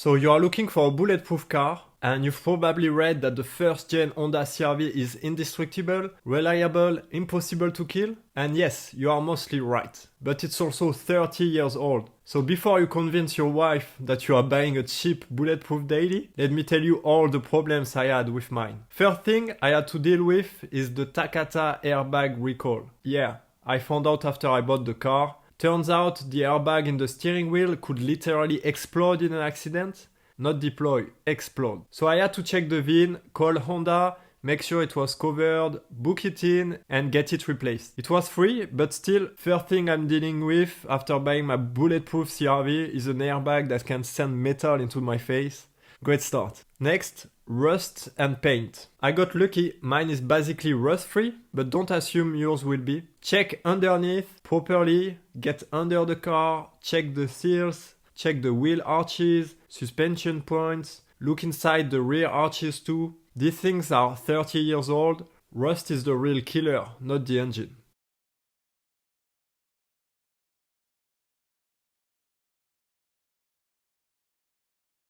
So you are looking for a bulletproof car, and you've probably read that the 1st-Gen Honda CR-V is indestructible, reliable, impossible to kill. And yes, you are mostly right. But it's also 30 years old. So before you convince your wife that you are buying a cheap bulletproof daily, let me tell you all the problems I had with mine. First thing I had to deal with is the Takata airbag recall. Yeah, I found out after I bought the car. Turns out the airbag in the steering wheel could literally explode in an accident. Not deploy, explode. So I had to check the VIN, call Honda, make sure it was covered, book it in, and get it replaced. It was free, but still, first thing I'm dealing with after buying my bulletproof CR-V is an airbag that can send metal into my face. Great start. Next, rust and paint. I got lucky, mine is basically rust free, but don't assume yours will be. Check underneath properly, get under the car, check the seals, check the wheel arches, suspension points, look inside the rear arches too. These things are 30 years old. Rust is the real killer, not the engine.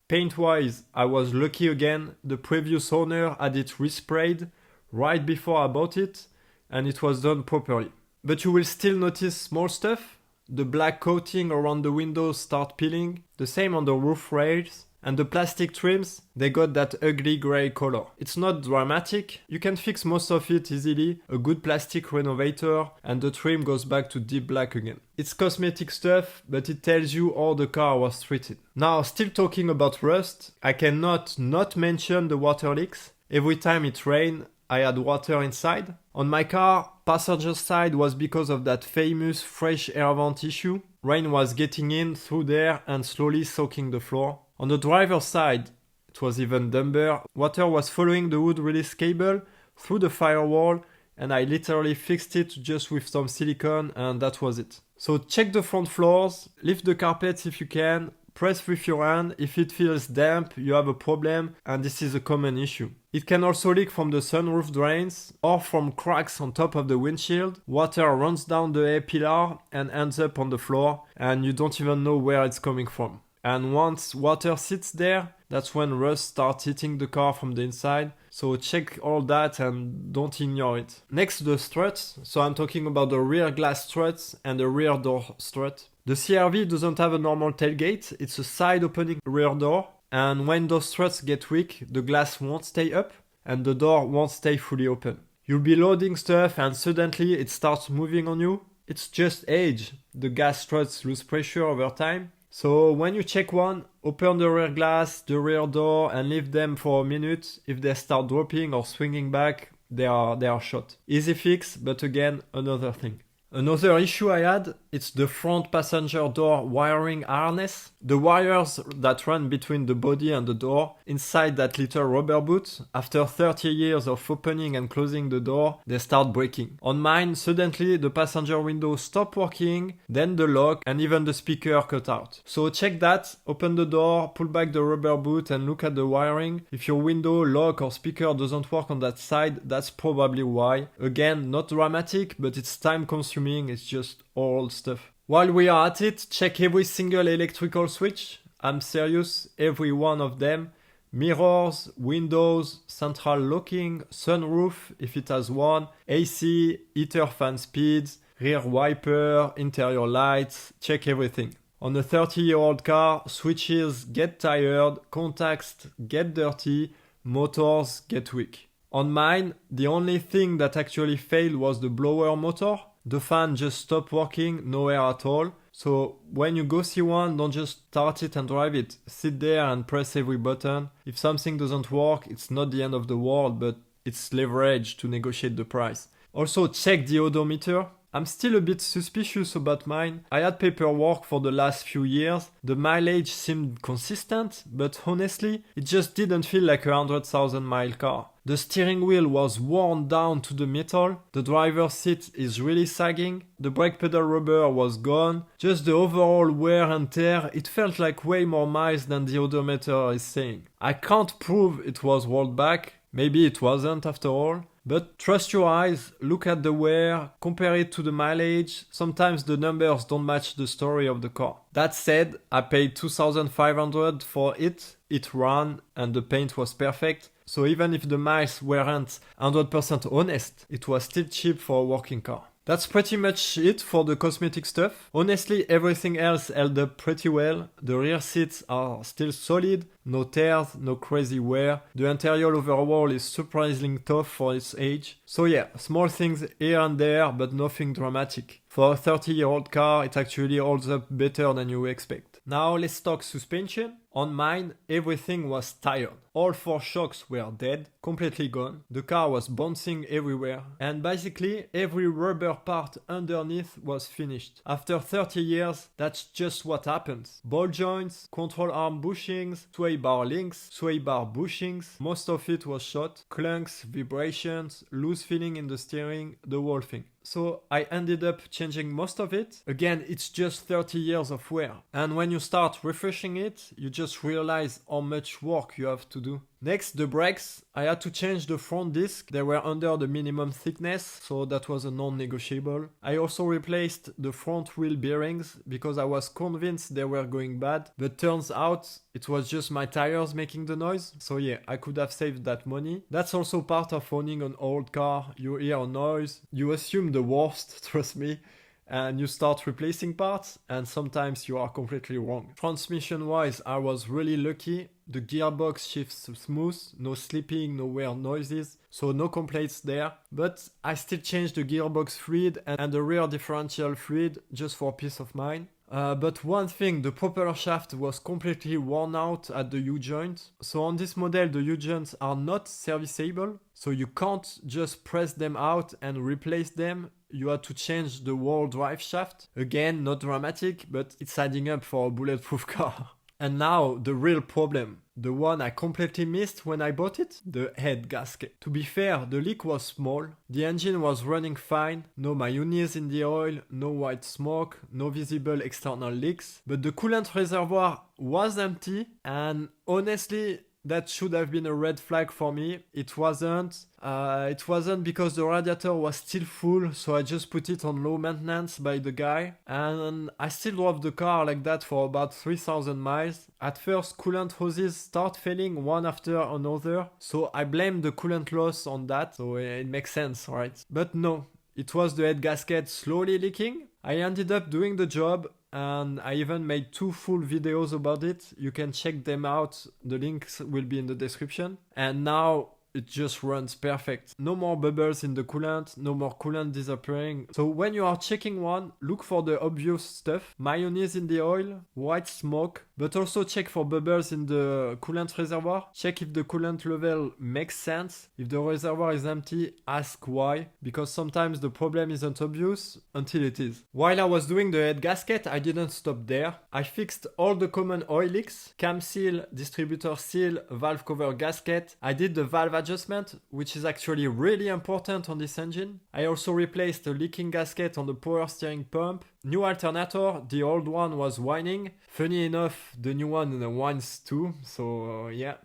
Paint-wise, I was lucky again. The previous owner had it resprayed right before I bought it, and it was done properly. But you will still notice small stuff. The black coating around the windows start peeling, the same on the roof rails, and the plastic trims, they got that ugly grey color. It's not dramatic, you can fix most of it easily, a good plastic renovator, and the trim goes back to deep black again. It's cosmetic stuff, but it tells you how the car was treated. Now, still talking about rust, I cannot not mention the water leaks. Every time it rained, I had water inside. On my car, passenger side was because of that famous fresh air vent issue. Rain was getting in through there and slowly soaking the floor. On the driver's side, it was even dumber. Water was following the wood release cable through the firewall, and I literally fixed it just with some silicone, and that was it. So check the front floors, lift the carpets if you can, press with your hand. If it feels damp, you have a problem, and this is a common issue. It can also leak from the sunroof drains or from cracks on top of the windshield. Water runs down the A-pillar and ends up on the floor, and you don't even know where it's coming from. And once water sits there, that's when rust starts hitting the car from the inside. So check all that and don't ignore it. Next, the struts. So I'm talking about the rear glass struts and the rear door strut. The CR-V doesn't have a normal tailgate, it's a side opening rear door. And when those struts get weak, the glass won't stay up and the door won't stay fully open. You'll be loading stuff and suddenly it starts moving on you. It's just age. The gas struts lose pressure over time. So when you check one, open the rear glass, the rear door, and leave them for a minute. If they start dropping or swinging back, they are shot. Easy fix, but again, another thing. Another issue I had, it's the front passenger door wiring harness. The wires that run between the body and the door inside that little rubber boot, after 30 years of opening and closing the door, they start breaking. On mine, suddenly the passenger window stopped working, then the lock and even the speaker cut out. So check that, open the door, pull back the rubber boot and look at the wiring. If your window, lock or speaker doesn't work on that side, that's probably why. Again, not dramatic, but it's time consuming. It's just old stuff. While we are at it, check every single electrical switch. I'm serious, every one of them. Mirrors, windows, central locking, sunroof if it has one, AC, heater fan speeds, rear wiper, interior lights, check everything. On a 30-year-old car, switches get tired, contacts get dirty, motors get weak. On mine, the only thing that actually failed was the blower motor. The fan just stopped working, no air at all. So when you go see one, don't just start it and drive it. Sit there and press every button. If something doesn't work, it's not the end of the world, but it's leverage to negotiate the price. Also check the odometer. I'm still a bit suspicious about mine. I had paperwork for the last few years. The mileage seemed consistent, but honestly, it just didn't feel like a 100,000 mile car. The steering wheel was worn down to the metal. The driver's seat is really sagging. The brake pedal rubber was gone. Just the overall wear and tear, it felt like way more miles than the odometer is saying. I can't prove it was rolled back. Maybe it wasn't after all. But trust your eyes, look at the wear, compare it to the mileage. Sometimes the numbers don't match the story of the car. That said, I paid $2,500 for it. It ran and the paint was perfect. So even if the miles weren't 100% honest, it was still cheap for a working car. That's pretty much it for the cosmetic stuff. Honestly, everything else held up pretty well. The rear seats are still solid, no tears, no crazy wear. The interior overall is surprisingly tough for its age. So yeah, small things here and there, but nothing dramatic. For a 30-year-old car, it actually holds up better than you expect. Now let's talk suspension. On mine, everything was tired. All 4 shocks were dead, completely gone. The car was bouncing everywhere. And basically, every rubber part underneath was finished. After 30 years, that's just what happens. Ball joints, control arm bushings, sway bar links, sway bar bushings. Most of it was shot. Clunks, vibrations, loose feeling in the steering, the whole thing. So I ended up changing most of it. Again, it's just 30 years of wear. And when you start refreshing it, you just realize how much work you have to do. Next, the brakes. I had to change the front disc. They were under the minimum thickness, so that was a non-negotiable. I also replaced the front wheel bearings because I was convinced they were going bad, but turns out it was just my tires making the noise. So yeah, I could have saved that money. That's also part of owning an old car. You hear a noise, you assume the worst, trust me, and you start replacing parts, and sometimes you are completely wrong. Transmission wise, I was really lucky. The gearbox shifts smooth, no slipping, no weird noises, so no complaints there. But I still changed the gearbox fluid and the rear differential fluid just for peace of mind. But one thing, the propeller shaft was completely worn out at the U-joint. So on this model, the U-joints are not serviceable, so you can't just press them out and replace them. You had to change the whole drive shaft. Again, not dramatic, but it's adding up for a bulletproof car. And now, the real problem. The one I completely missed when I bought it, the head gasket. To be fair, the leak was small, the engine was running fine, no mayonnaise in the oil, no white smoke, no visible external leaks, but the coolant reservoir was empty, and honestly, that should have been a red flag for me. It wasn't. It wasn't because the radiator was still full, so I just put it on low maintenance by the guy. And I still drove the car like that for about 3,000 miles. At first, coolant hoses start failing one after another, so I blamed the coolant loss on that, so it makes sense, right? But no, it was the head gasket slowly leaking. I ended up doing the job, and I even made 2 full videos about it. You can check them out. The links will be in the description. And now it just runs perfect. No more bubbles in the coolant, no more coolant disappearing. So when you are checking one, look for the obvious stuff. Mayonnaise in the oil, white smoke, but also check for bubbles in the coolant reservoir. Check if the coolant level makes sense. If the reservoir is empty, ask why, because sometimes the problem isn't obvious until it is. While I was doing the head gasket, I didn't stop there. I fixed all the common oil leaks, cam seal, distributor seal, valve cover gasket. I did the valve adjustment, which is actually really important on this engine. I also replaced the leaking gasket on the power steering pump. New alternator, the old one was whining. Funny enough, the new one whines too, so yeah.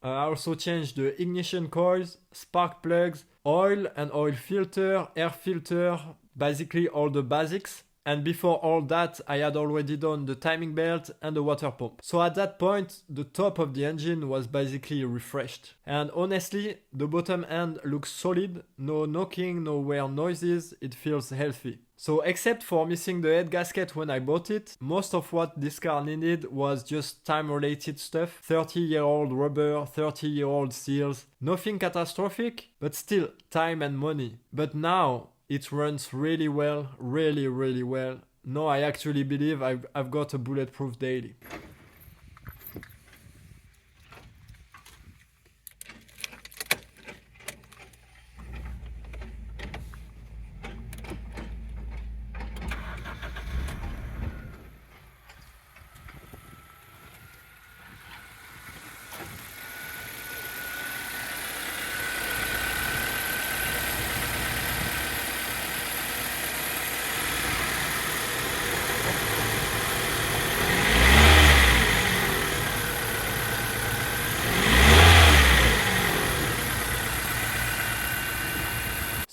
I also changed the ignition coils, spark plugs, oil and oil filter, air filter, basically all the basics. And before all that, I had already done the timing belt and the water pump. So at that point, the top of the engine was basically refreshed. And honestly, the bottom end looks solid, no knocking, no weird noises, it feels healthy. So except for missing the head gasket when I bought it, most of what this car needed was just time-related stuff. 30-year-old rubber, 30-year-old seals, nothing catastrophic, but still time and money. But now, it runs really well, really, really well. No, I actually believe I've got a bulletproof daily.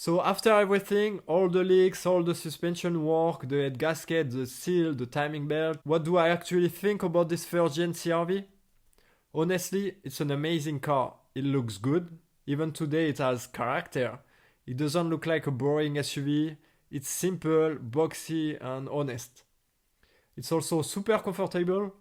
So after everything, all the leaks, all the suspension work, the head gasket, the seal, the timing belt, what do I actually think about this 1st-Gen CR-V? Honestly, it's an amazing car. It looks good. Even today it has character. It doesn't look like a boring SUV. It's simple, boxy and honest. It's also super comfortable.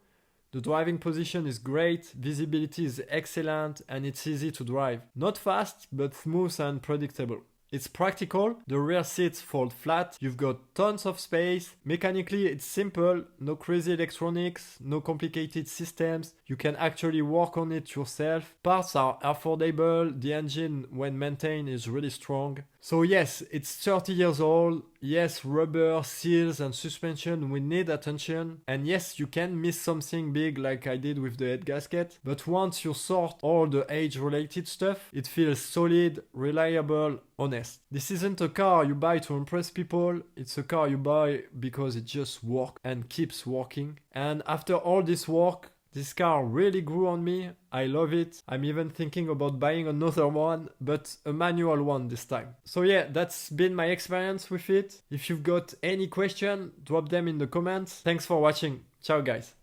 The driving position is great, visibility is excellent, and it's easy to drive. Not fast, but smooth and predictable. It's practical, the rear seats fold flat, you've got tons of space. Mechanically it's simple, no crazy electronics, no complicated systems. You can actually work on it yourself. Parts are affordable, the engine when maintained is really strong. So yes, it's 30 years old. Yes, rubber, seals and suspension will need attention. And yes, you can miss something big like I did with the head gasket. But once you sort all the age-related stuff, it feels solid, reliable, honest. This isn't a car you buy to impress people. It's a car you buy because it just works and keeps working. And after all this work, this car really grew on me. I love it. I'm even thinking about buying another one, but a manual one this time. So yeah, that's been my experience with it. If you've got any question, drop them in the comments. Thanks for watching. Ciao guys.